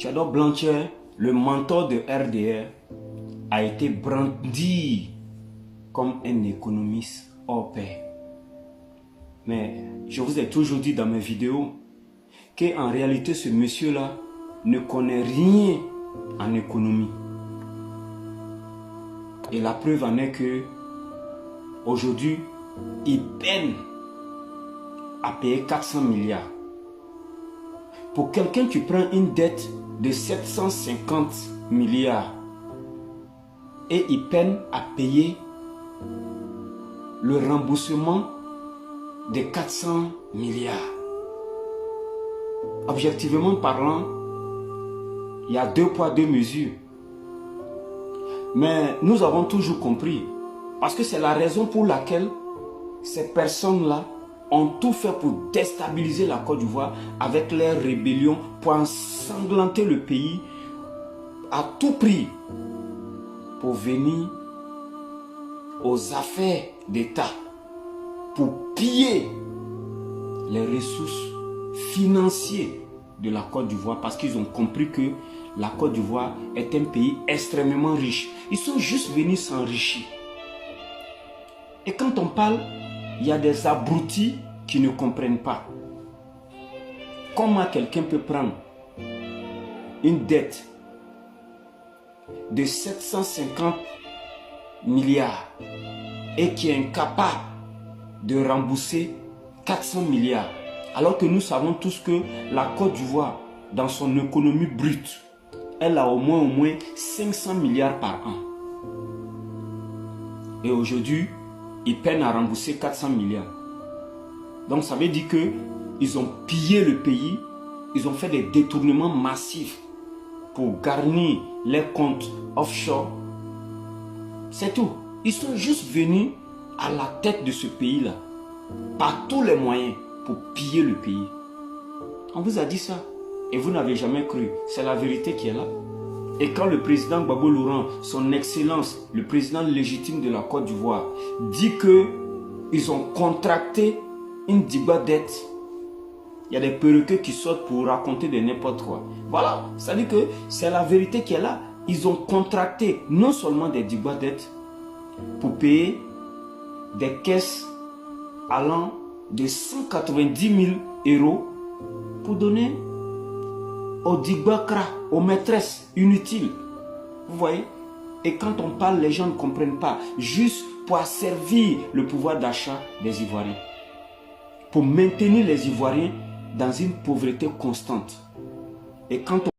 Théodore Blanchard, le mentor de RDR, a été brandi comme un économiste hors pair. Mais je vous ai toujours dit dans mes vidéos qu'en réalité ce monsieur-là ne connaît rien en économie. Et la preuve en est que aujourd'hui, il peine à payer 400 milliards. Pour quelqu'un qui prend une dette de 750 milliards et il peine à payer le remboursement de 400 milliards. Objectivement parlant, il y a deux poids, deux mesures. Mais nous avons toujours compris, parce que c'est la raison pour laquelle ces personnes-là ont tout fait pour déstabiliser la Côte d'Ivoire avec leurs rébellions, pour ensanglanter le pays à tout prix, pour venir aux affaires d'État, pour piller les ressources financières de la Côte d'Ivoire, parce qu'ils ont compris que la Côte d'Ivoire est un pays extrêmement riche. Ils sont juste venus s'enrichir. Et quand on parle, il y a des abrutis qui ne comprennent pas. Comment quelqu'un peut prendre une dette de 750 milliards et qui est incapable de rembourser 400 milliards, alors que nous savons tous que la Côte d'Ivoire, dans son économie brute, elle a au moins 500 milliards par an. Et aujourd'hui, ils peinent à rembourser 400 milliards. Donc ça veut dire qu'ils ont pillé le pays, ils ont fait des détournements massifs pour garnir les comptes offshore. C'est tout. Ils sont juste venus à la tête de ce pays-là, par tous les moyens, pour piller le pays. On vous a dit ça et vous n'avez jamais cru. C'est la vérité qui est là. Et quand le président Gbagbo Laurent, son excellence, le président légitime de la Côte d'Ivoire, dit qu'ils ont contracté une diba dette, il y a des perroquets qui sortent pour raconter de n'importe quoi. Voilà, ça dit que c'est la vérité qui est là. Ils ont contracté non seulement des diba dettes pour payer des caisses allant de 190 000 euros pour donner aux digbakra, aux maîtresses inutiles. Vous voyez? Et quand on parle, les gens ne comprennent pas. Juste pour asservir le pouvoir d'achat des Ivoiriens. Pour maintenir les Ivoiriens dans une pauvreté constante. Et quand on